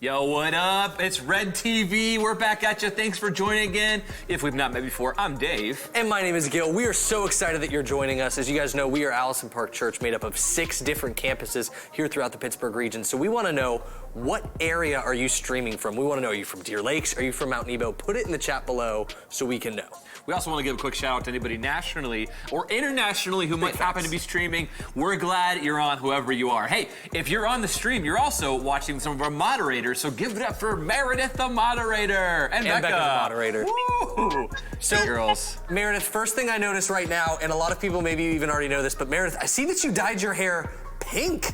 Yo, what up? It's Red TV. We're back at you. Thanks for joining again. If we've not met before, I'm Dave. And my name is Gil. We are so excited that you're joining us. As you guys know, we are Allison Park Church, made up of 6 different campuses here throughout the Pittsburgh region. So we want to know, what area are you streaming from? We want to know, are you from Deer Lakes? Are you from Mount Nebo? Put it in the chat below so we can know. We also want to give a quick shout out to anybody nationally or internationally who might happen to be streaming. We're glad you're on, whoever you are. Hey, if you're on the stream, you're also watching some of our moderators, so give it up for Meredith, the moderator, and Becca, the moderator. Woo! So, hey, girls. Meredith, first thing I notice right now, and a lot of people maybe even already know this, but Meredith, I see that you dyed your hair pink,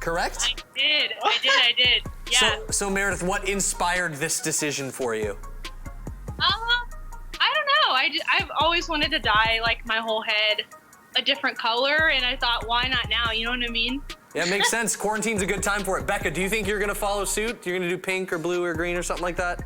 correct? I did. Yeah. So Meredith, what inspired this decision for you? I don't know. I've always wanted to dye like my whole head a different color, and I thought, why not now? You know what I mean? Yeah, it makes sense. Quarantine's a good time for it. Becca, do you think you're gonna follow suit? You're gonna do pink or blue or green or something like that?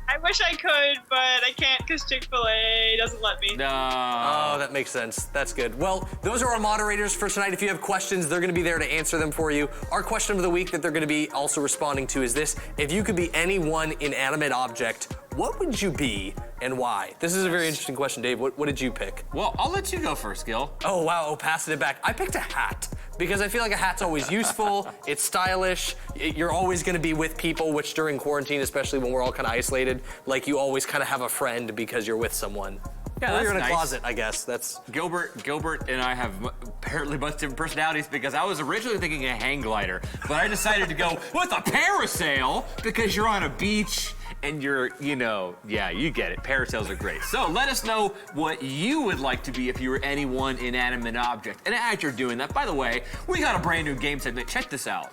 I wish I could, but I can't because Chick-fil-A doesn't let me. No. Oh, that makes sense. That's good. Well, those are our moderators for tonight. If you have questions, they're gonna be there to answer them for you. Our question of the week that they're gonna be also responding to is this: if you could be any one inanimate object, what would you be and why? This is a very interesting question, Dave. What did you pick? Well, I'll let you go first, Gil. Oh, wow, passing it back. I picked a hat because I feel like a hat's always useful, it's stylish, you're always gonna be with people, which during quarantine, especially when we're all kind of isolated, like you always kind of have a friend because you're with someone. Yeah, or you're in a nice. closet, I guess. That's Gilbert and I have apparently much different personalities because I was originally thinking a hang glider, but I decided to go with a parasail because you're on a beach and you're, yeah, you get it. Parasails are great. So let us know what you would like to be if you were any one inanimate object. And as you're doing that, by the way, we got a brand new game segment. Check this out.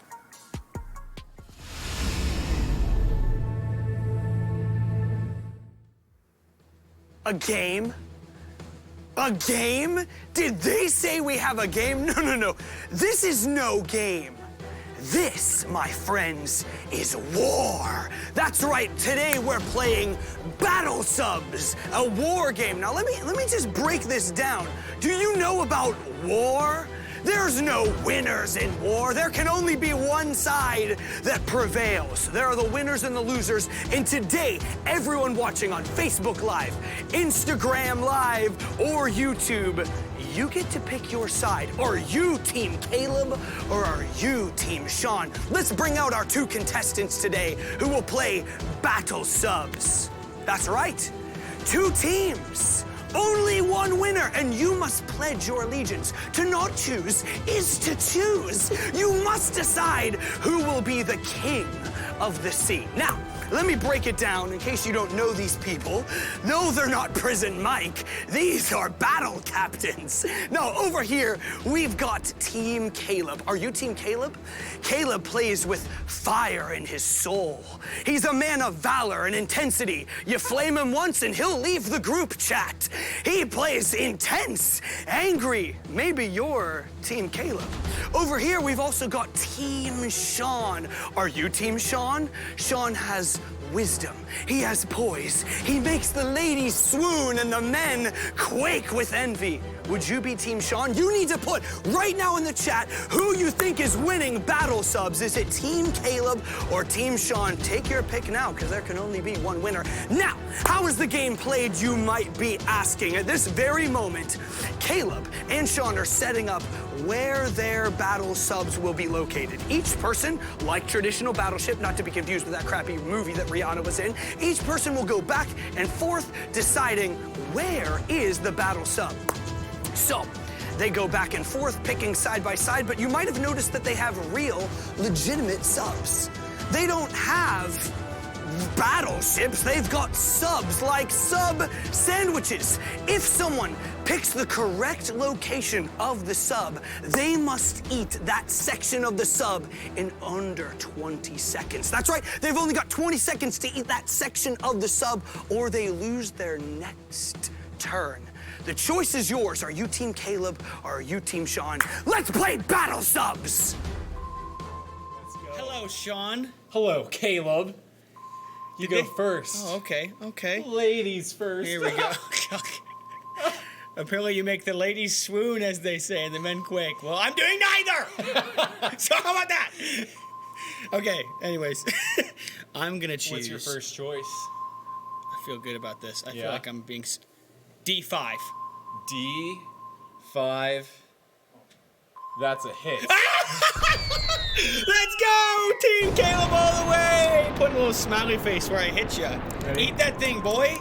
A game? A game? Did they say we have a game? No. This is no game. This, my friends, is war. That's right, today we're playing Battle Subs, a war game. Now let me just break this down. Do you know about war? There's no winners in war. There can only be one side that prevails. There are the winners and the losers. And today, everyone watching on Facebook Live, Instagram Live, or YouTube, you get to pick your side. Are you Team Caleb or are you Team Sean? Let's bring out our 2 contestants today who will play Battle Subs. That's right, 2 teams. Only one winner, and you must pledge your allegiance. To not choose is to choose. You must decide who will be the king of the sea. Now, let me break it down in case you don't know these people. No, they're not Prison Mike. These are battle captains. Now, over here, we've got Team Caleb. Are you Team Caleb? Caleb plays with fire in his soul. He's a man of valor and intensity. You flame him once and he'll leave the group chat. He plays intense, angry. Maybe you're Team Caleb. Over here, we've also got Team Sean. Are you Team Sean? Sean has wisdom. He has poise. He makes the ladies swoon and the men quake with envy. Would you be Team Sean? You need to put right now in the chat who you think is winning Battle Subs. Is it Team Caleb or Team Sean? Take your pick now, because there can only be one winner. Now, how is the game played, you might be asking? At this very moment, Caleb and Sean are setting up where their Battle Subs will be located. Each person, like traditional Battleship, not to be confused with that crappy movie that Rihanna was in, each person will go back and forth deciding where is the Battle Sub. So, they go back and forth, picking side by side, but you might have noticed that they have real, legitimate subs. They don't have battleships, they've got subs, like sub sandwiches. If someone picks the correct location of the sub, they must eat that section of the sub in under 20 seconds. That's right, they've only got 20 seconds to eat that section of the sub, or they lose their next turn. The choice is yours. Are you Team Caleb or are you Team Sean? Let's play Battle Subs! Hello, Sean. Hello, Caleb. You go first. Oh, okay. Ladies first. Here we go. Apparently you make the ladies swoon, as they say, and the men quake. Well, I'm doing neither! So how about that? Okay, anyways. I'm gonna choose. What's your first choice? I feel good about this. I feel Yeah? like I'm being D5. D5. That's a hit. Let's go, Team Caleb all the way. Putting a little smiley face where I hit you. Ready? Eat that thing, boy.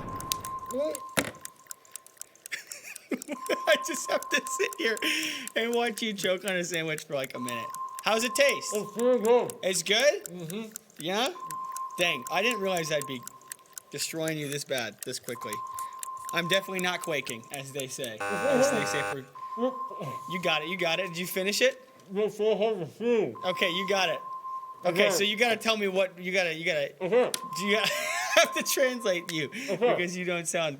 I just have to sit here and watch you choke on a sandwich for like a minute. How's it taste? It's pretty good. It's good? Mm-hmm. Yeah? Dang, I didn't realize I'd be destroying you this bad, this quickly. I'm definitely not quaking, as they say. As they say for... You got it, you got it. Did you finish it? Okay, you got it. Okay, so you gotta tell me what you gotta. Do you have to translate you because you don't sound.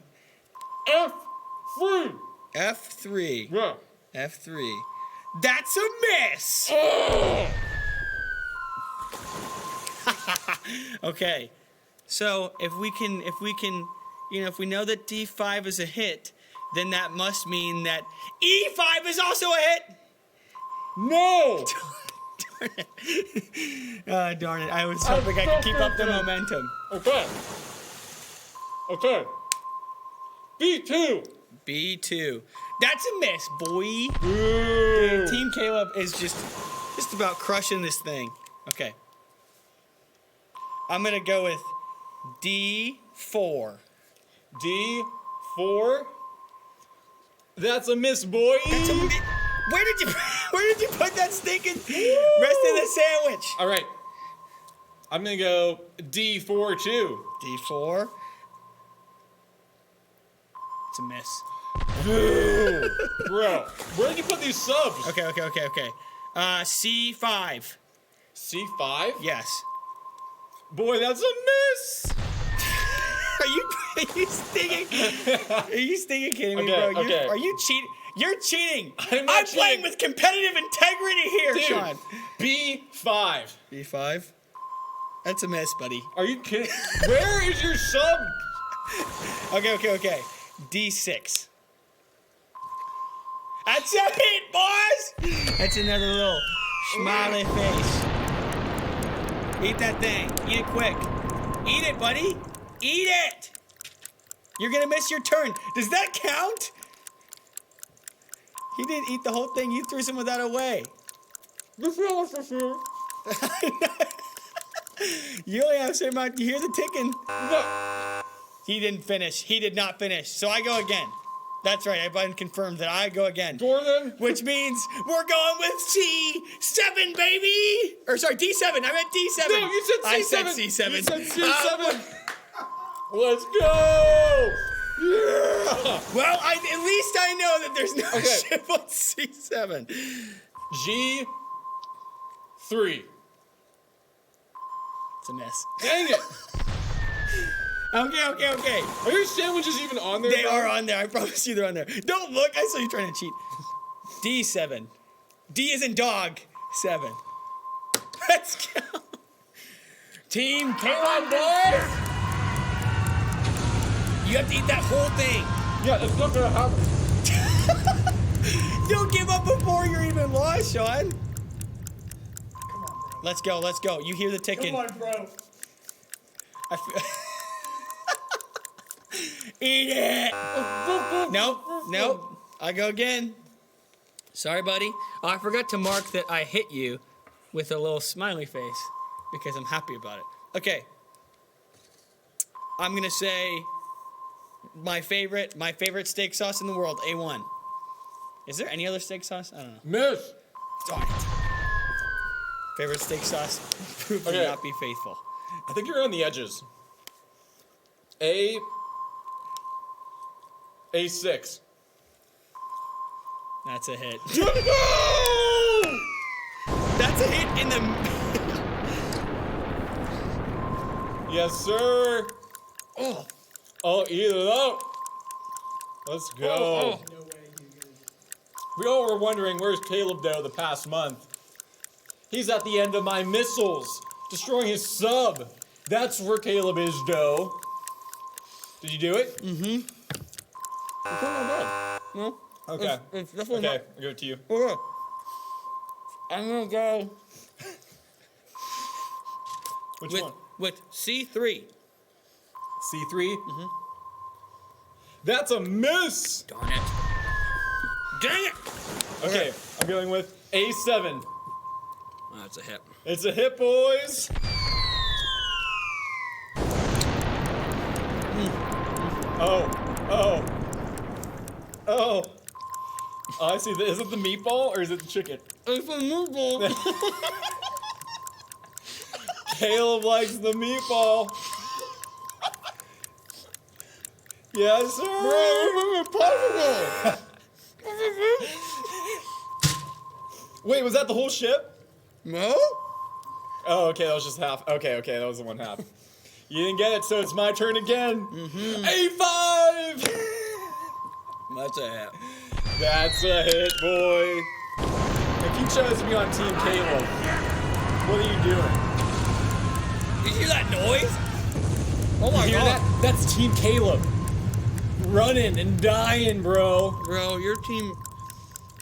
F3. F3. Yeah. F3. That's a miss. Okay, so if we can, if we know that D5 is a hit, then that must mean that E5 is also a hit. No. Darn it! I was hoping I could keep up the momentum. Okay. B2. B2. That's a miss, boy. Team Caleb is just about crushing this thing. Okay. I'm gonna go with D4. D4. That's a miss, boy. That's a where did you put that stinking rest of the sandwich? All right. I'm gonna go D4 too. D4. It's a miss. Bro, where did you put these subs? Okay. C5. C5? Yes. Boy, that's a miss. Are you stinking kidding me, Okay, bro? okay. Are you cheating? You're cheating. I'm not playing cheating. with competitive integrity here, Dude, Sean. B5. B5. That's a miss, buddy. Are you kidding? Where is your sub? Okay. D6. That's a hit, boys. That's another little smiley face. Eat that thing. Eat it quick. Eat it, buddy. Eat it. You're gonna miss your turn. Does that count? He didn't eat the whole thing. You threw some of that away. You only have a certain amount. You hear the ticking. No. He didn't finish. He did not finish. So I go again. That's right. I confirmed that I go again. Jordan. Which means we're going with C7, baby. Or sorry, D7. I meant D7. No, you said C7. I said C7. You said C7. Let's go. Yeah. Well, at least I know that there's no Okay. ship on C7. G3. It's a miss. Dang it. Okay. Are your sandwiches even on there? They bro? are on there. I promise you they're on there. Don't look. I saw you trying to cheat. D7. D is in dog. 7. Let's go. Team Caleb, boys. You have to eat that whole thing. Yeah, it's not gonna happen. Don't give up before you're even lost, Sean. Let's go. You hear the ticking. Come on, bro. I feel... Eat it. Nope. I go again. Sorry, buddy. Oh, I forgot to mark that I hit you with a little smiley face because I'm happy about it. Okay. I'm gonna say my favorite steak sauce in the world, A1. Is there any other steak sauce? I don't know. Miss. Darn it. Favorite steak sauce proved to Okay. not be faithful. I think you're on the edges. A6. That's a hit. No! That's a hit in the... Yes, sir. Oh, eat it up. Let's go. We all were wondering, where's Caleb though the past month? He's at the end of my missiles, destroying his sub. That's where Caleb is, though. Did you do it? Mm-hmm. It's not bad. No. Okay. It's definitely Okay, I'll give it to you. not. Okay. I'm gonna go... Which with, one? With C3. C3? Mm-hmm. That's a miss! Darn it. Dang it! Okay, I'm going with A7. Oh, that's a hit. It's a hit, boys! Oh, oh, oh. Oh, I see. Is it the meatball or is it the chicken? It's a meatball. Caleb likes the meatball. Yes, sir. Wait, was that the whole ship? No? Oh, okay, that was just half. Okay, that was the one half. You didn't get it, so it's my turn again. A5! That's a hit. That's a hit, boy. If you chose to be on Team Caleb, what are you doing? Did you hear that noise? Oh my You hear god. that? That's Team Caleb. Running and dying, bro. Bro, your team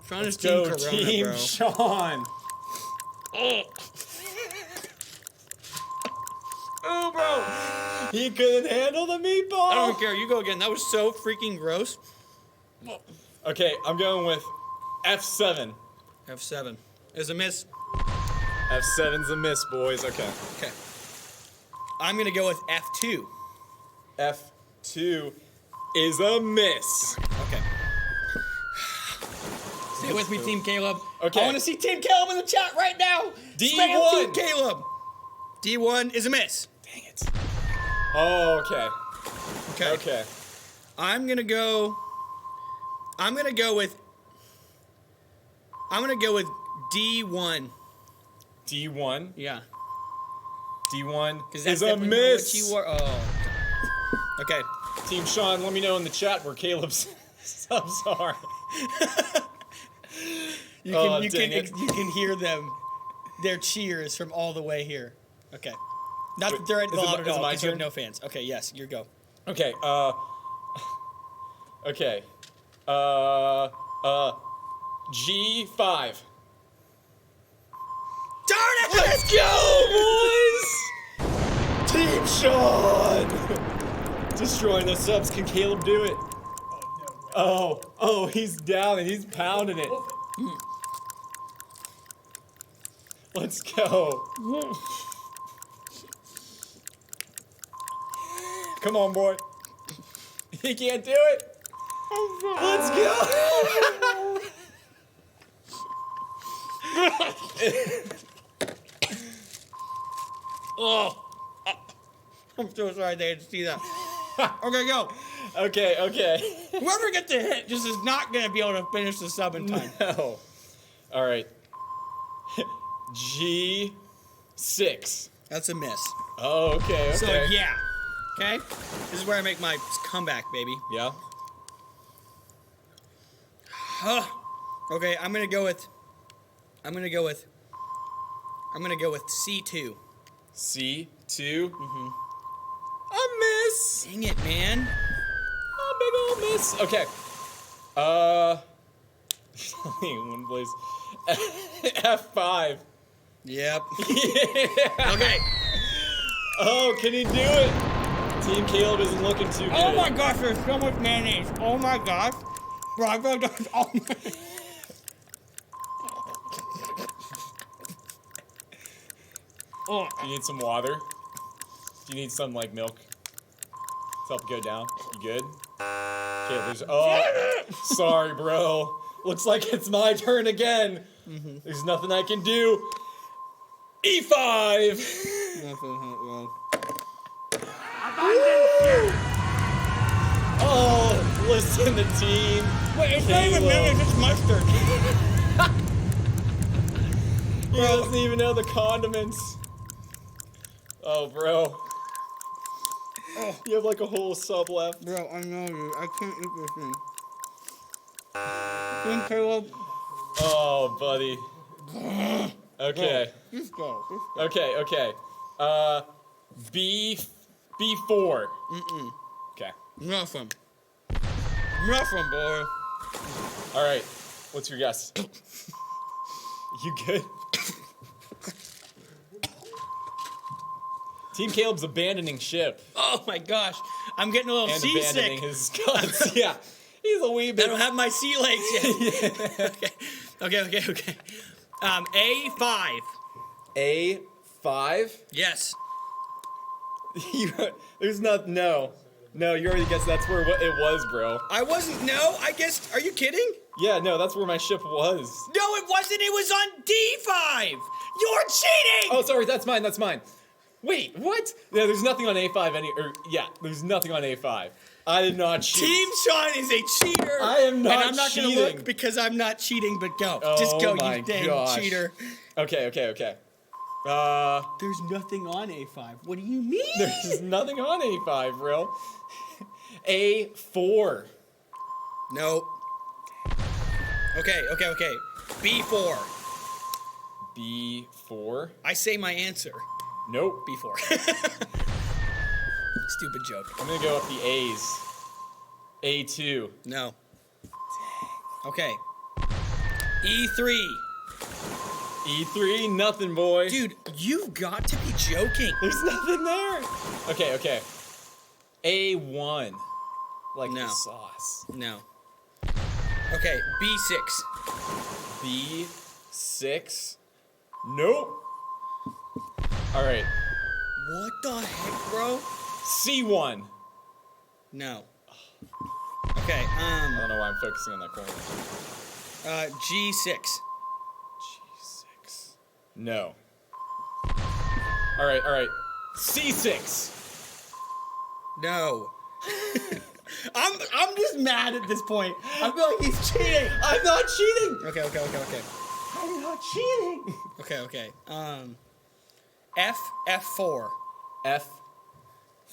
trying Let's to team go, Corona, Team bro. Sean. Oh, bro. He couldn't handle the meatball. I don't care. You go again. That was so freaking gross. Okay, I'm going with F7. F7 is a miss. F7's a miss, boys. Okay. Okay. I'm gonna go with F2. F2 is a miss. Okay. Stay with me, Team Caleb. Okay. I want to see Team Caleb in the chat right now. D1. Spam Team Caleb. D1 is a miss. Dang it. Oh, okay. Okay. I'm gonna go with D1. D1. Yeah. D1 Because is that's a definitely miss. what you were. Oh. Okay. Team Sean, let me know in the chat where Caleb's subs are. You Oh, can dang it. you can hear them, their cheers from all the way here. Okay. Not Wait, that they're at the is it louder my- is it my because you have turn? no fans. Okay, yes, you go. Okay, okay. G5. Darn it! Let's go, boys! Team Sean! Destroying the subs. Can Caleb do it? Oh, he's down and he's pounding it. Let's go. Come on, boy. He can't do it. Let's go. Oh. I'm so sorry they didn't see that. Okay, go. Okay. Whoever gets a hit just is not going to be able to finish the sub in time. No. All right. G6. That's a miss. Oh, okay. So, yeah. Okay? This is where I make my comeback, baby. Yeah. Okay, I'm gonna go with C2. C2. Mm-hmm. A miss. Dang it, man. A big old miss. Okay. One place. F5. Yep. Yeah. Okay. Oh, can he do it? Team Caleb isn't looking too good. Oh my gosh, there's so much mayonnaise. Oh my gosh. Bro, I feel like there's all my... Oh. Do you need some water? Do you need some, like, milk? To help it go down? You good? Okay, there's... Oh, sorry, bro. Looks like it's my turn again. Mm-hmm. There's nothing I can do. E5! Oh, listen to team. Wait, it's not even mayonnaise, it's mustard. He doesn't even know the condiments. Oh, bro. You have like a whole sub left. Bro, I know you. I can't eat this thing. Team Caleb. Oh, buddy. Okay. Just go. Okay. B4. Okay. Nothing, boy. All right. What's your guess? You good? Team Caleb's abandoning ship Oh my gosh, I'm getting a little and seasick. abandoning his guts. Yeah, he's a wee I bit. don't have my sea legs yet. Okay. A5. A5. Yes. There's not. No, you already guessed. That's where it was, bro. I wasn't. No, I guess. Are you kidding? Yeah, no, that's where my ship was. No, it wasn't. It was on D5. You're cheating. Oh, sorry, that's mine. Wait, what? Yeah, there's nothing on A5 there's nothing on A5. I did not cheat. Team Sean is a cheater. I am not And I'm not cheating. gonna look because I'm not cheating. But go, just go, my you dang gosh. cheater. Okay. There's nothing on A5. What do you mean? There's nothing on A5, bro. A4. Nope. Okay. B4. B4. I say my answer. Nope. B4. Stupid joke. I'm gonna go with the A's. A2. No. Okay. E3. E3, nothing, boy. Dude, you've got to be joking. There's nothing there. Okay. A1. Like No. the sauce. No. Okay, B6. B6. Nope. All right. What the heck, bro? C1. No. Okay, I don't know why I'm focusing on that corner. G6. G6. No. All right. C6. No. I'm just mad at this point. I feel like he's cheating. I'm not cheating. Okay. I'm not cheating. Okay. F4.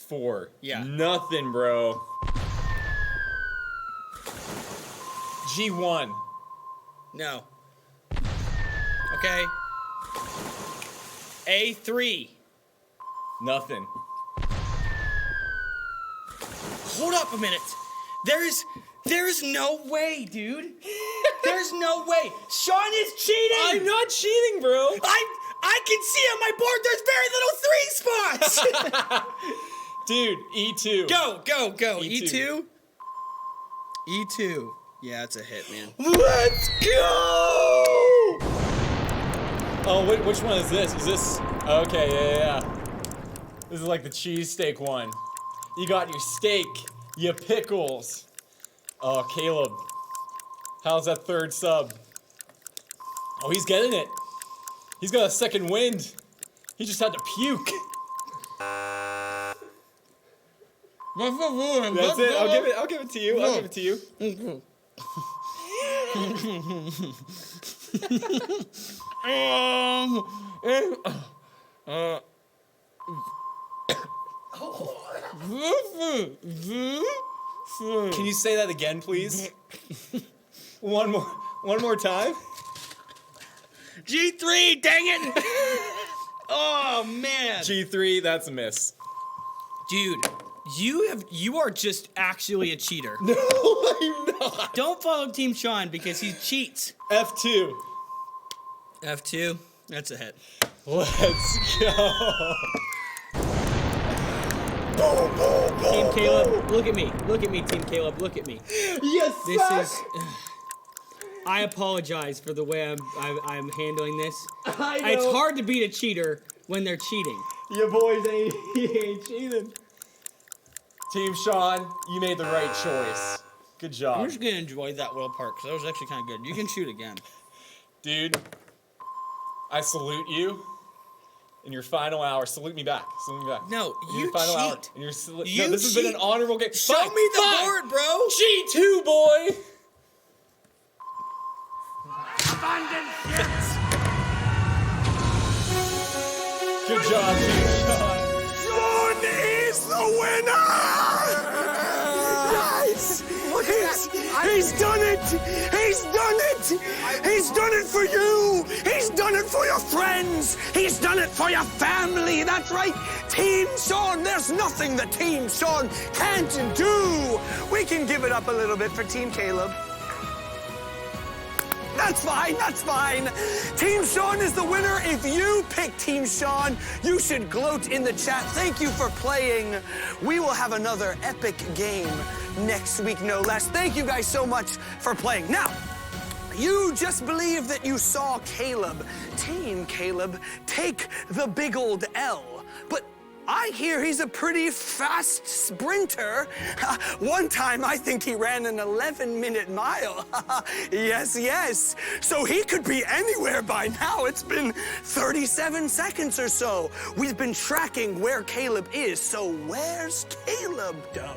F4. Yeah. Nothing, bro. G1. No. Okay. A3. Nothing. Hold up a minute. There's no way, dude. There's no way. Sean is cheating. I'm not cheating, bro. I can see on my board there's very little 3 spots. Dude, E2. Go. E2. E2. Yeah, it's a hit, man. Let's go! Oh, which one is this? Is this... Okay, yeah. This is like the cheesesteak one. You got your steak, your pickles. Oh, Caleb. How's that third sub? Oh, he's getting it. He's got a second wind. He just had to puke. That's it. I'll give it to you. I'll give it to you. Can you say that again, please? One more time. G3, dang it! Oh man, G3, that's a miss. dude, you are just actually a cheater. No, I'm not. Don't follow Team Sean because he cheats. F2. F2, that's a hit. Let's go. Team Caleb, look at me. Look at me, Team Caleb. Look at me. Yes, This is. I apologize for the way I'm handling this. I know. It's hard to beat a cheater when they're cheating. Your boys ain't cheating. Team Sean, you made the right choice. Good I'm job. just gonna enjoy that little part because that was actually kind of good. You can shoot again. Dude, I salute you in your final hour. Salute me back. Salute me back. No, In your you final hour. cheat. In your You no, this has been an cheat. honorable game. Show Fine, me the fine. board, bro. G2, boy. Good job, Team Sean. Sean is the winner! Yes! He's done it! He's done it! He's done it for you! He's done it for your friends! He's done it for your family! That's right! Team Sean, there's nothing that Team Sean can't do! We can give it up a little bit for Team Caleb. That's fine, that's fine. Team Sean is the winner. If you pick Team Sean, you should gloat in the chat. Thank you for playing. We will have another epic game next week, no less. Thank you guys so much for playing. Now, you just believe that you saw Caleb, Team Caleb, take the big old L. But I hear he's a pretty fast sprinter. One time, I think he ran an 11-minute mile. Yes, yes. So he could be anywhere by now. It's been 37 seconds or so. We've been tracking where Caleb is. So where's Caleb, though?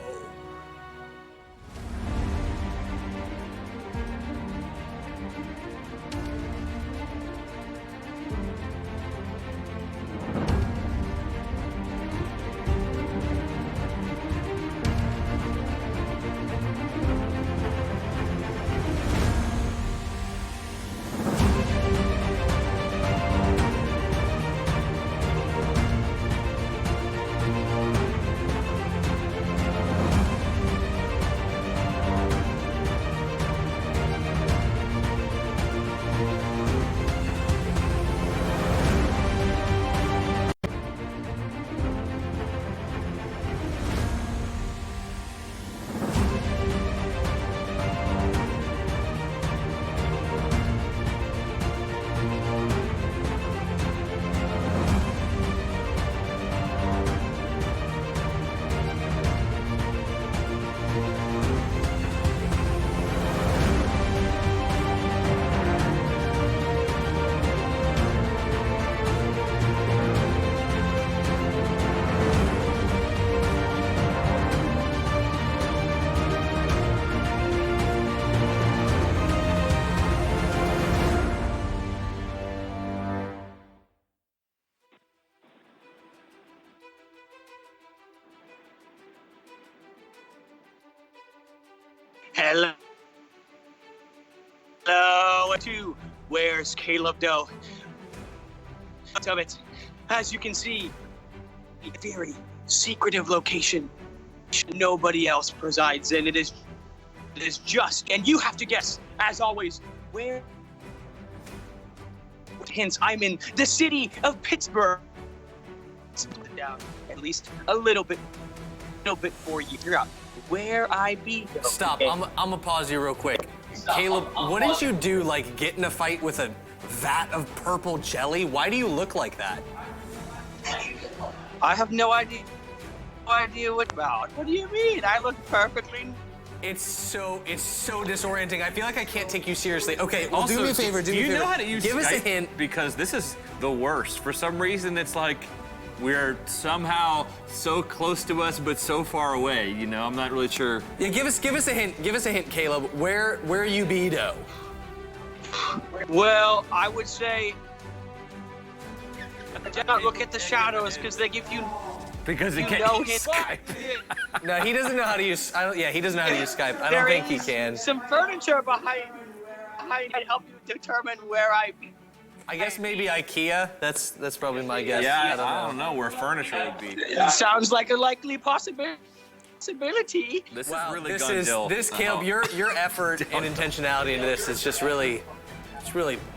Hello to Where's Caleb Doe? Of it, as you can see, a very secretive location. Nobody else presides in. It is just, and you have to guess, as always, where. Hence, I'm in the city of Pittsburgh. Split it down at least a little bit for you. Figure out where I be. Stop. I'm gonna pause you real quick. Caleb, what did you do, like get in a fight with a vat of purple jelly? Why do you look like that? I have no idea what about. What do you mean? I look perfectly. It's so disorienting. I feel like I can't take you seriously. Okay, well, Also, do me a favor. Do me a favor. you know how to use Give us a Skype? hint. Because this is the worst. For some reason, it's like we're somehow so close to us, but so far away. You know, I'm not really sure. Yeah, give us a hint. Give us a hint, Caleb. Where you be, though? Well, I would say do not look at the shadows because they give you Because it you can't know use hint. Skype. No, he doesn't know how to use. Yeah, he doesn't know how to use Skype. I don't There think he is can. Some furniture behind to help you determine where I be. I guess maybe IKEA. That's probably my guess. Yeah, I don't know where furniture would be. It sounds like a likely possibility. This Wow, is really this Gundil. is Caleb. Your effort and intentionality into this is just really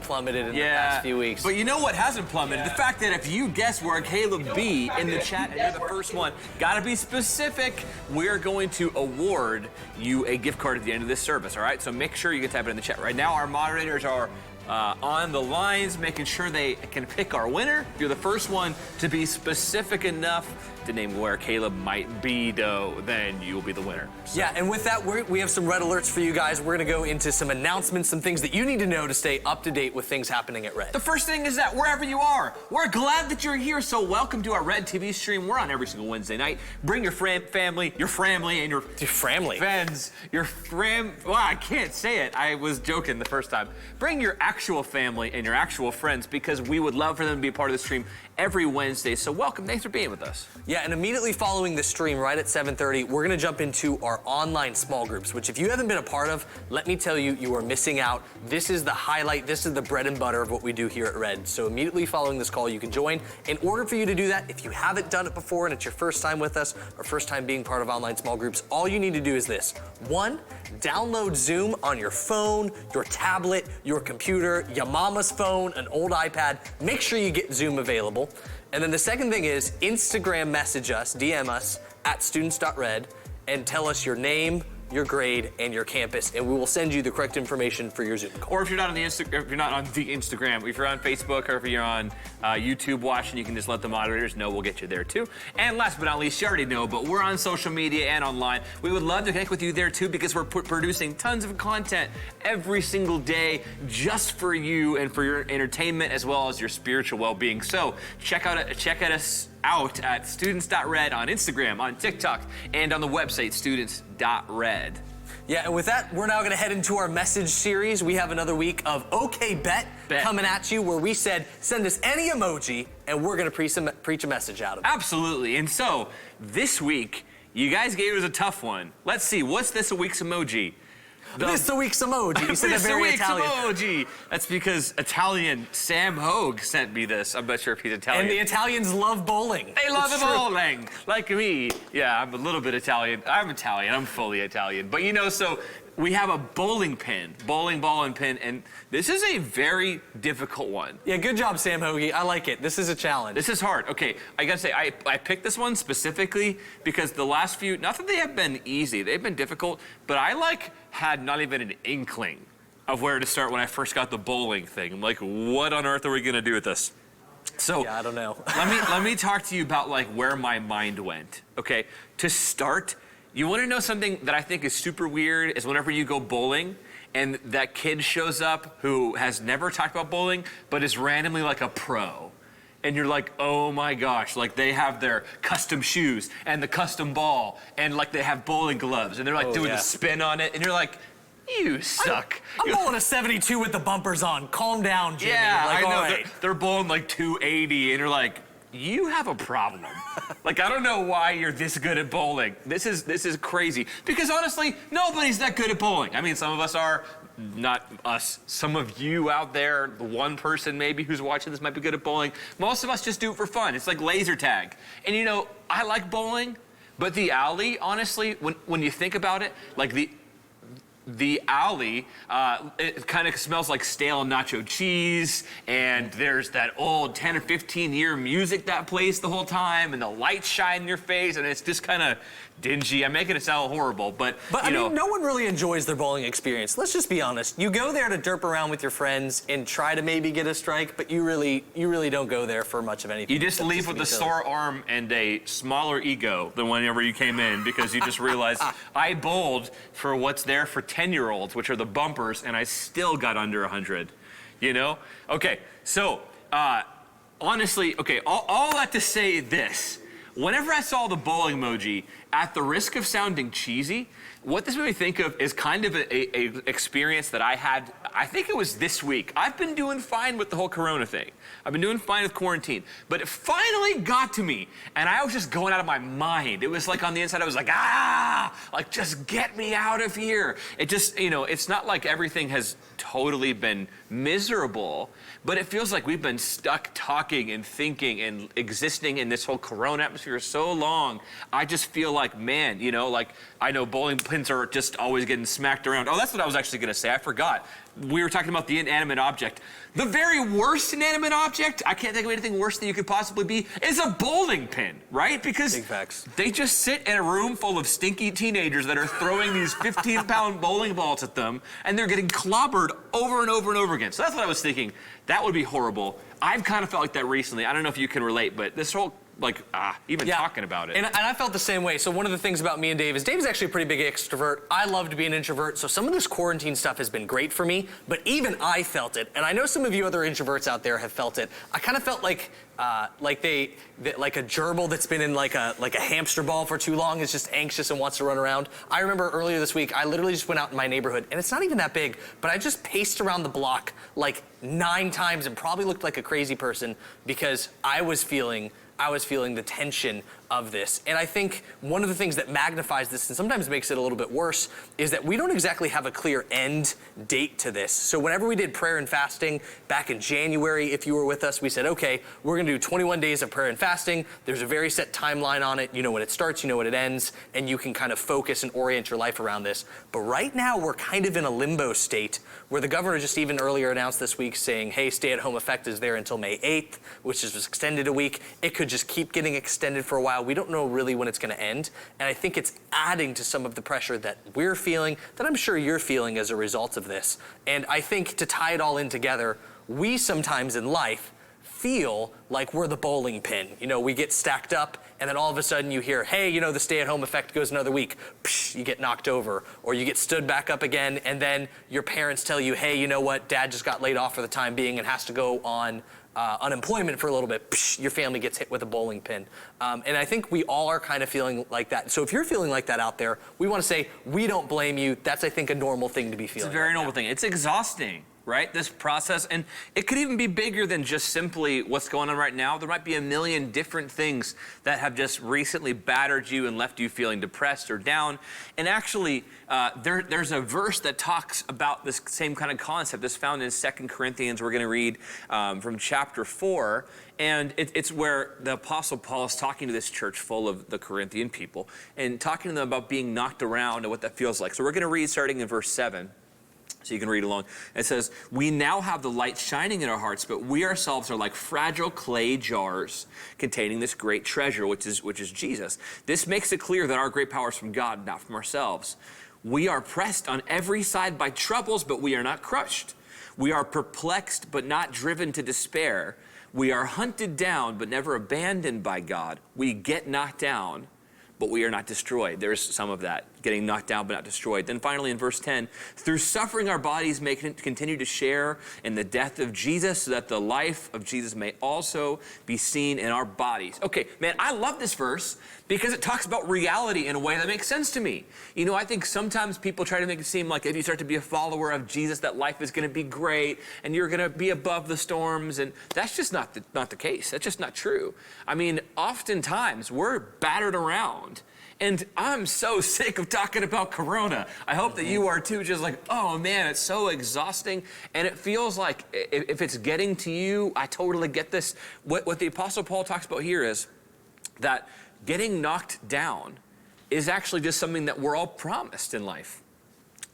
plummeted in the past few weeks. But you know what hasn't plummeted? The fact that if you guess where Caleb be in the chat and you're the first one, gotta be specific. We're going to award you a gift card at the end of this service, all right? So make sure you can type it in the chat. Right now, our moderators are on the lines, making sure they can pick our winner. If you're the first one to be specific enough to name where Caleb might be, though, then you'll be the winner. So. Yeah, and with that, we have some red alerts for you guys. We're gonna go into some announcements, some things that you need to know to stay up to date with things happening at Red. The first thing is that wherever you are, we're glad that you're here. So welcome to our Red TV stream. We're on every single Wednesday night. Bring your family, and your family. friends, well, I can't say it. I was joking the first time. Bring your actual family and your actual friends because we would love for them to be a part of the stream every Wednesday. So welcome, thanks for being with us. Yeah, and immediately following the stream, right at 7:30, we're gonna jump into our online small groups, which if you haven't been a part of, let me tell you, you are missing out. This is the highlight, this is the bread and butter of what we do here at Red. So immediately following this call, you can join. In order for you to do that, if you haven't done it before and it's your first time with us or first time being part of online small groups, all you need to do is this. 1, download Zoom on your phone, your tablet, your computer, your mama's phone, an old iPad. Make sure you get Zoom available. And then the second thing is Instagram message us, DM us at students.red and tell us your name, your grade, and your campus, and we will send you the correct information for your Zoom call. Or if you're not on the Instagram, if you're on Facebook or if you're on YouTube watching, you can just let the moderators know. We'll get you there too. And last but not least, you already know, but we're on social media and online. We would love to connect with you there too because we're producing tons of content every single day just for you and for your entertainment as well as your spiritual well-being. So check us out at students.red on Instagram, on TikTok, and on the website students.red. Yeah, and with that, we're now gonna head into our message series. We have another week of OK Bet coming at you, where we said, send us any emoji, and we're gonna preach a message out of it. Absolutely, and so this week, you guys gave us a tough one. Let's see, what's this week's emoji? This week's emoji. You said that very Italian. Emoji. That's because Italian Sam Hogue sent me this. I'm not sure if he's Italian. And the Italians love bowling. They love bowling, like me. Yeah, I'm a little bit Italian. I'm Italian. I'm fully Italian. But you know, so we have a bowling pin, bowling ball and pin, and this is a very difficult one. Yeah, good job, Sam Hoagie. I like it. This is a challenge. This is hard. Okay, I gotta say, I picked this one specifically because the last few, not that they have been easy, they've been difficult, but I had not even an inkling of where to start when I first got the bowling thing. I'm like, what on earth are we gonna do with this? So yeah, I don't know. let me talk to you about where my mind went. Okay, to start, you want to know something that I think is super weird is whenever you go bowling and that kid shows up who has never talked about bowling but is randomly like a pro. And you're like, oh my gosh, they have their custom shoes and the custom ball and they have bowling gloves and they're doing the spin on it and you're like, you suck. I'm bowling a 72 with the bumpers on. Calm down, Jimmy. Yeah, I know. Right. They're bowling 280 and you're like, you have a problem. I don't know why you're this good at bowling. This is crazy. Because honestly, nobody's that good at bowling. I mean, some of us are, not us. Some of you out there, the one person maybe who's watching this might be good at bowling. Most of us just do it for fun. It's like laser tag. And you know, I like bowling, but the alley, honestly, when you think about it, the alley, it kind of smells like stale nacho cheese, and there's that old 10 or 15 year music that plays the whole time, and the lights shine in your face, and it's just kind of dingy. I'm making it sound horrible, but I mean, no one really enjoys their bowling experience. Let's just be honest. You go there to derp around with your friends and try to maybe get a strike, but you really don't go there for much of anything. You just leave with a sore arm and a smaller ego than whenever you came in because you just realized I bowled for what's there for 10-year-olds, which are the bumpers, and I still got under 100, you know? Okay, so honestly, okay, all that to say this. Whenever I saw the bowling emoji, at the risk of sounding cheesy, what this made me think of is kind of a experience that I had, I think it was this week. I've been doing fine with the whole Corona thing. I've been doing fine with quarantine, but it finally got to me, and I was just going out of my mind. It was on the inside, I was like, just get me out of here. It just, you know, it's not like everything has totally been miserable, but it feels like we've been stuck talking and thinking and existing in this whole Corona atmosphere so long. I just feel like, man, you know, I know bowling pins are just always getting smacked around. Oh, that's what I was actually gonna say, I forgot. We were talking about the inanimate object. The very worst inanimate object, I can't think of anything worse than you could possibly be, is a bowling pin, right? Because big facts. They just sit in a room full of stinky teenagers that are throwing these 15-pound bowling balls at them, and they're getting clobbered over and over and over again. So that's what I was thinking. That would be horrible. I've kind of felt like that recently. I don't know if you can relate, but this whole talking about it. And I felt the same way. So one of the things about me and Dave is Dave's actually a pretty big extrovert. I love to be an introvert. So some of this quarantine stuff has been great for me, but even I felt it. And I know some of you other introverts out there have felt it. I kind of felt like a gerbil that's been in like a hamster ball for too long is just anxious and wants to run around. I remember earlier this week, I literally just went out in my neighborhood, and it's not even that big, but I just paced around the block like 9 times and probably looked like a crazy person because I was feeling the tension of this. And I think one of the things that magnifies this and sometimes makes it a little bit worse is that we don't exactly have a clear end date to this. So whenever we did prayer and fasting back in January, if you were with us, we said, okay, we're gonna do 21 days of prayer and fasting. There's a very set timeline on it. You know when it starts, you know when it ends, and you can kind of focus and orient your life around this. But right now we're kind of in a limbo state where the governor just even earlier announced this week saying, hey, stay-at-home effect is there until May 8th, which is extended a week. It could just keep getting extended for a while. We don't know really when it's going to end. And I think it's adding to some of the pressure that we're feeling, that I'm sure you're feeling as a result of this. And I think to tie it all in together, we sometimes in life feel like we're the bowling pin. You know, we get stacked up and then all of a sudden you hear, hey, you know, the stay-at-home effect goes another week. Psh, you get knocked over, or you get stood back up again, and then your parents tell you, hey, you know what, dad just got laid off for the time being and has to go on unemployment for a little bit. Psh, your family gets hit with a bowling pin. And I think we all are kind of feeling like that. So if you're feeling like that out there, we want to say, we don't blame you. That's, I think, a normal thing to be feeling. It's a very normal thing. It's exhausting, right? This process, and it could even be bigger than just simply what's going on right now. There might be a million different things that have just recently battered you and left you feeling depressed or down. And actually, there's a verse that talks about this same kind of concept. It's found in 2 Corinthians. We're going to read from chapter 4. And it's where the Apostle Paul is talking to this church full of the Corinthian people and talking to them about being knocked around and what that feels like. So we're going to read starting in verse 7. So you can read along. It says, we now have the light shining in our hearts, but we ourselves are like fragile clay jars containing this great treasure, which is Jesus. This makes it clear that our great power is from God, not from ourselves. We are pressed on every side by troubles, but we are not crushed. We are perplexed, but not driven to despair. We are hunted down, but never abandoned by God. We get knocked down, but we are not destroyed. There's some of that, getting knocked down but not destroyed. Then finally in verse 10, through suffering our bodies may continue to share in the death of Jesus, so that the life of Jesus may also be seen in our bodies. Okay, man, I love this verse because it talks about reality in a way that makes sense to me. You know, I think sometimes people try to make it seem like if you start to be a follower of Jesus, that life is gonna be great and you're gonna be above the storms, and that's just not the case. That's just not true. I mean, oftentimes we're battered around. And I'm so sick of talking about Corona. I hope that you are too, just like, oh man, it's so exhausting. And it feels like if it's getting to you, I totally get this. What the Apostle Paul talks about here is that getting knocked down is actually just something that we're all promised in life.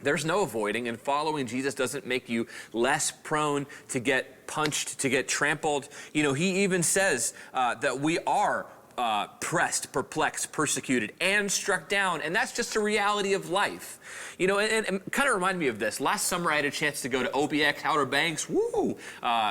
There's no avoiding, and following Jesus doesn't make you less prone to get punched, to get trampled. You know, he even says that we are pressed, perplexed, persecuted, and struck down. And that's just a reality of life. You know, and kind of reminded me of this. Last summer, I had a chance to go to OBX, Outer Banks. Woo!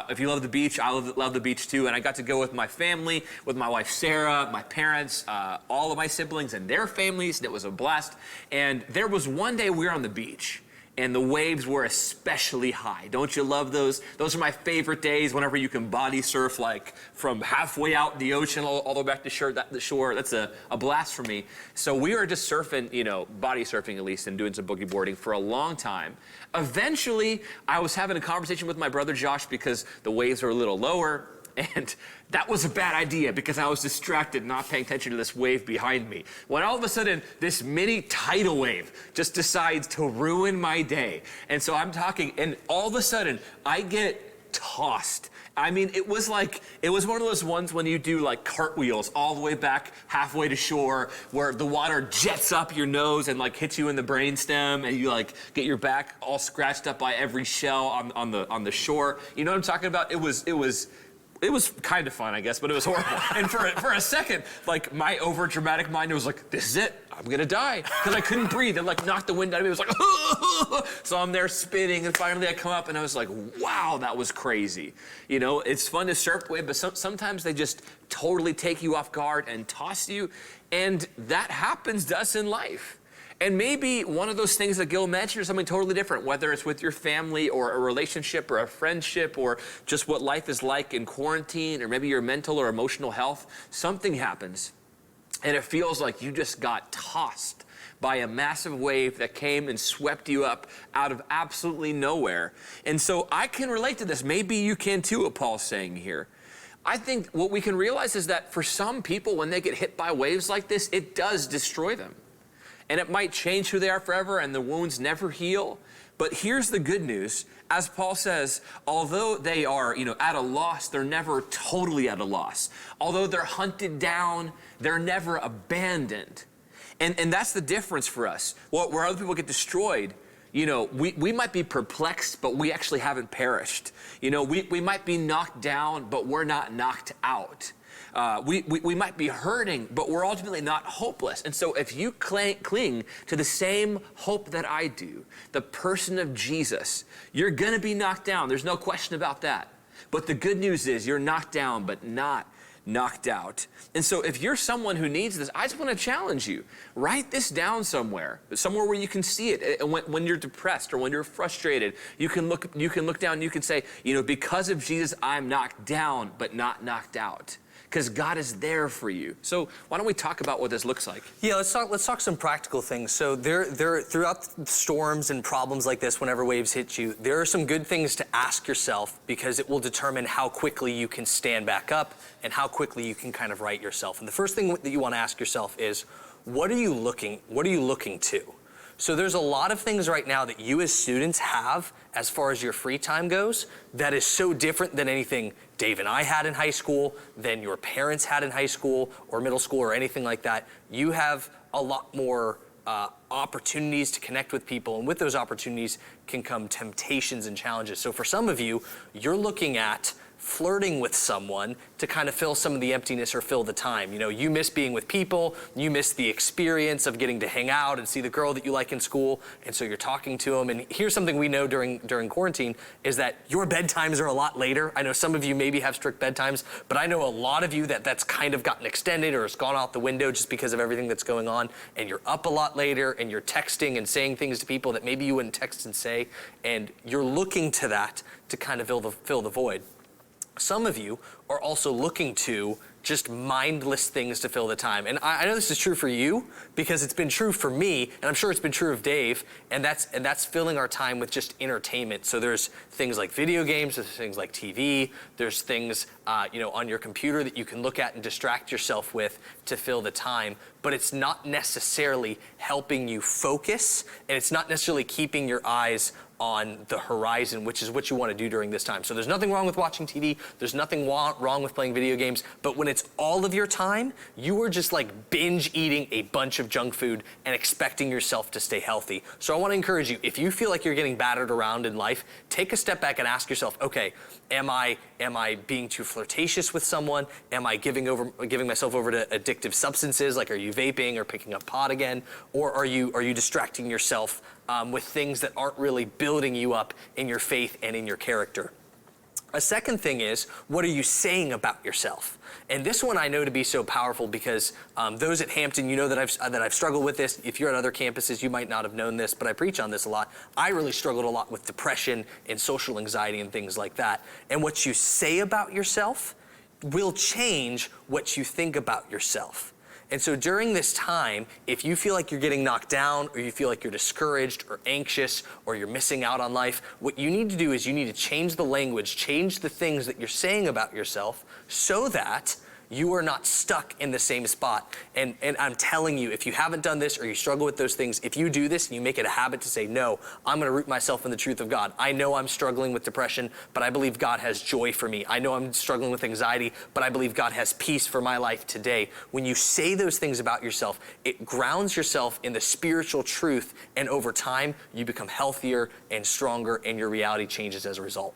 If you love the beach, I love the beach too. And I got to go with my family, with my wife, Sarah, my parents, all of my siblings and their families. And it was a blast. And there was one day we were on the beach, and the waves were especially high. Don't you love those? Those are my favorite days, whenever you can body surf like from halfway out in the ocean all the way back to the shore. That's a blast for me. So we were just surfing, you know, body surfing at least, and doing some boogie boarding for a long time. Eventually, I was having a conversation with my brother Josh because the waves were a little lower. And that was a bad idea because I was distracted, not paying attention to this wave behind me. When all of a sudden, this mini tidal wave just decides to ruin my day. And so I'm talking, and all of a sudden, I get tossed. I mean, it was one of those ones when you do like cartwheels all the way back halfway to shore, where the water jets up your nose and like hits you in the brainstem, and you like get your back all scratched up by every shell on the shore. You know what I'm talking about? It was it was kind of fun, I guess, but it was horrible. And for a second, like my over dramatic mind was like, this is it, I'm gonna die. Because I couldn't breathe. It like knocked the wind out of me. It was like, so I'm there spinning, and finally I come up and I was like, wow, that was crazy. You know, it's fun to surf wave, but sometimes they just totally take you off guard and toss you. And that happens to us in life. And maybe one of those things that Gil mentioned is something totally different, whether it's with your family or a relationship or a friendship or just what life is like in quarantine or maybe your mental or emotional health. Something happens and it feels like you just got tossed by a massive wave that came and swept you up out of absolutely nowhere. And so I can relate to this. Maybe you can too, what Paul's saying here. I think what we can realize is that for some people, when they get hit by waves like this, it does destroy them. And it might change who they are forever, and the wounds never heal. But here's the good news. As Paul says, although they are, at a loss, they're never totally at a loss. Although they're hunted down, they're never abandoned. And that's the difference for us. Where other people get destroyed, we might be perplexed, but we actually haven't perished. We might be knocked down, but we're not knocked out. We might be hurting, but we're ultimately not hopeless. And so if you cling to the same hope that I do, the person of Jesus, you're gonna be knocked down. There's no question about that. But the good news is you're knocked down, but not knocked out. And so if you're someone who needs this, I just want to challenge you. Write this down somewhere where you can see it. And when you're depressed or when you're frustrated, you can look down and you can say, because of Jesus, I'm knocked down, but not knocked out. Because God is there for you. So why don't we talk about what this looks like? Yeah, let's talk some practical things. So there throughout storms and problems like this, whenever waves hit you, there are some good things to ask yourself because it will determine how quickly you can stand back up and how quickly you can kind of right yourself. And the first thing that you want to ask yourself is, what are you looking to? So there's a lot of things right now that you as students have as far as your free time goes that is so different than anything Dave and I had in high school, than your parents had in high school or middle school or anything like that. You have a lot more opportunities to connect with people, and with those opportunities can come temptations and challenges. So for some of you, you're looking at flirting with someone to kind of fill some of the emptiness or fill the time. You miss being with people, you miss the experience of getting to hang out and see the girl that you like in school, and so you're talking to them. And here's something we know during quarantine is that your bedtimes are a lot later. I know some of you maybe have strict bedtimes, but I know a lot of you that's kind of gotten extended or it's gone out the window just because of everything that's going on, and you're up a lot later and you're texting and saying things to people that maybe you wouldn't text and say, and you're looking to that to kind of fill the void. Some of you are also looking to just mindless things to fill the time. And I know this is true for you because it's been true for me, and I'm sure it's been true of Dave, and that's filling our time with just entertainment. So there's things like video games, there's things like TV, there's things on your computer that you can look at and distract yourself with to fill the time, but it's not necessarily helping you focus, and it's not necessarily keeping your eyes on the horizon, which is what you want to do during this time. So there's nothing wrong with watching TV, there's nothing wrong with playing video games, but when it's all of your time, you are just like binge eating a bunch of junk food and expecting yourself to stay healthy. So I want to encourage you, if you feel like you're getting battered around in life, take a step back and ask yourself, okay, am I being too flirtatious with someone? Am I giving myself over to addictive substances? Like, are you vaping or picking up pot again? Or are you distracting yourself with things that aren't really building you up in your faith and in your character? A second thing is, what are you saying about yourself? And this one I know to be so powerful because those at Hampton, you know that I've struggled with this. If you're at other campuses, you might not have known this, but I preach on this a lot. I really struggled a lot with depression and social anxiety and things like that. And what you say about yourself will change what you think about yourself. And so during this time, if you feel like you're getting knocked down or you feel like you're discouraged or anxious or you're missing out on life, what you need to do is you need to change the language, change the things that you're saying about yourself so that you are not stuck in the same spot. And I'm telling you, if you haven't done this or you struggle with those things, if you do this and you make it a habit to say, no, I'm going to root myself in the truth of God. I know I'm struggling with depression, but I believe God has joy for me. I know I'm struggling with anxiety, but I believe God has peace for my life today. When you say those things about yourself, it grounds yourself in the spiritual truth, and over time, you become healthier and stronger, and your reality changes as a result.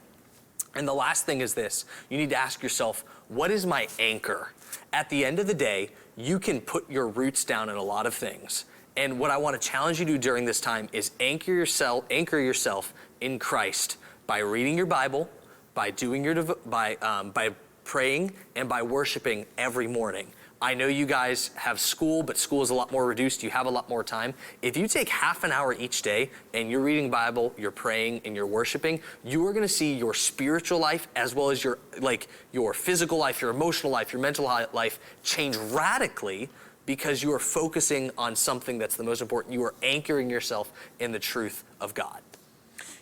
And the last thing is this. You need to ask yourself, what is my anchor? At the end of the day, you can put your roots down in a lot of things. And what I want to challenge you to do during this time is anchor yourself in Christ by reading your Bible, by doing your by praying, and by worshiping every morning. I know you guys have school, but school is a lot more reduced. You have a lot more time. If you take half an hour each day and you're reading Bible, you're praying, and you're worshiping, you are going to see your spiritual life as well as your physical life, your emotional life, your mental life change radically because you are focusing on something that's the most important. You are anchoring yourself in the truth of God.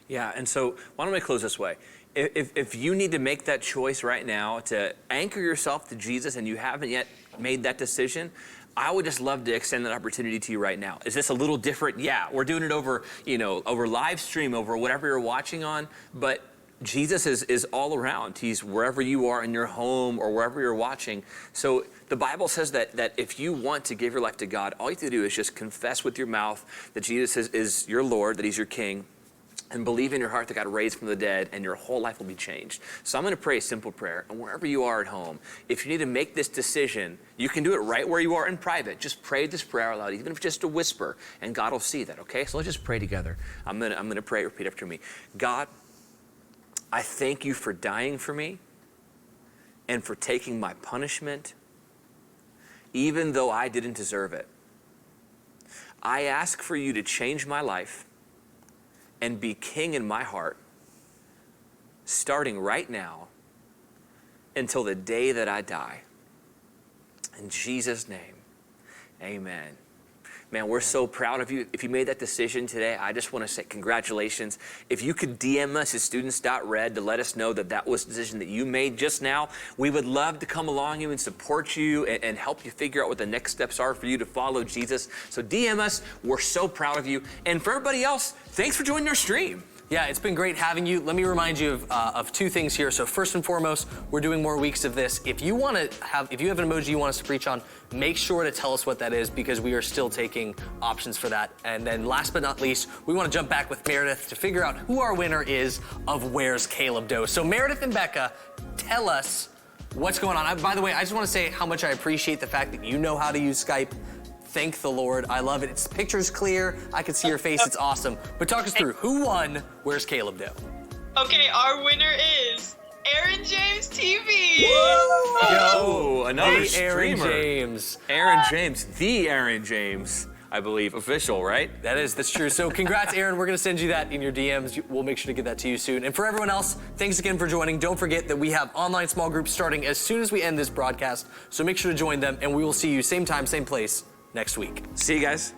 Yeah, and so why don't we close this way? If you need to make that choice right now to anchor yourself to Jesus and you haven't yet made that decision, I would just love to extend that opportunity to you right now. Is this a little different? Yeah, we're doing it over, over live stream, over whatever you're watching on, but Jesus is all around. He's wherever you are in your home or wherever you're watching. So the Bible says that if you want to give your life to God, all you have to do is just confess with your mouth that Jesus is your Lord, that he's your King, and believe in your heart that God raised from the dead, and your whole life will be changed. So I'm going to pray a simple prayer, and wherever you are at home, if you need to make this decision, you can do it right where you are in private. Just pray this prayer out loud, even if it's just a whisper, and God will see that, okay? So let's just pray together. I'm going to pray, repeat after me. God, I thank you for dying for me and for taking my punishment, even though I didn't deserve it. I ask for you to change my life and be king in my heart, starting right now until the day that I die. In Jesus' name, amen. Man, we're so proud of you. If you made that decision today, I just want to say congratulations. If you could DM us at students.red to let us know that that was the decision that you made just now, we would love to come along you and support you and help you figure out what the next steps are for you to follow Jesus. So DM us. We're so proud of you. And for everybody else, thanks for joining our stream. Yeah, it's been great having you. Let me remind you of two things here. So first and foremost, we're doing more weeks of this. If you have an emoji you want us to preach on, make sure to tell us what that is because we are still taking options for that. And then last but not least, we want to jump back with Meredith to figure out who our winner is of Where's Caleb Doe. So Meredith and Becca, tell us what's going on. By the way, I just want to say how much I appreciate the fact that you know how to use Skype. Thank the Lord. I love it. Its picture's clear. I can see your face. It's awesome. But talk us through who won Where's Caleb Doe? Okay, our winner is Aaron James TV. Yo, another Hey, Aaron streamer. James. Aaron James, the Aaron James, I believe, official, right? That's true. So congrats, Aaron. We're going to send you that in your DMs. We'll make sure to get that to you soon. And for everyone else, thanks again for joining. Don't forget that we have online small groups starting as soon as we end this broadcast. So make sure to join them, and we will see you same time, same place next week. See you guys.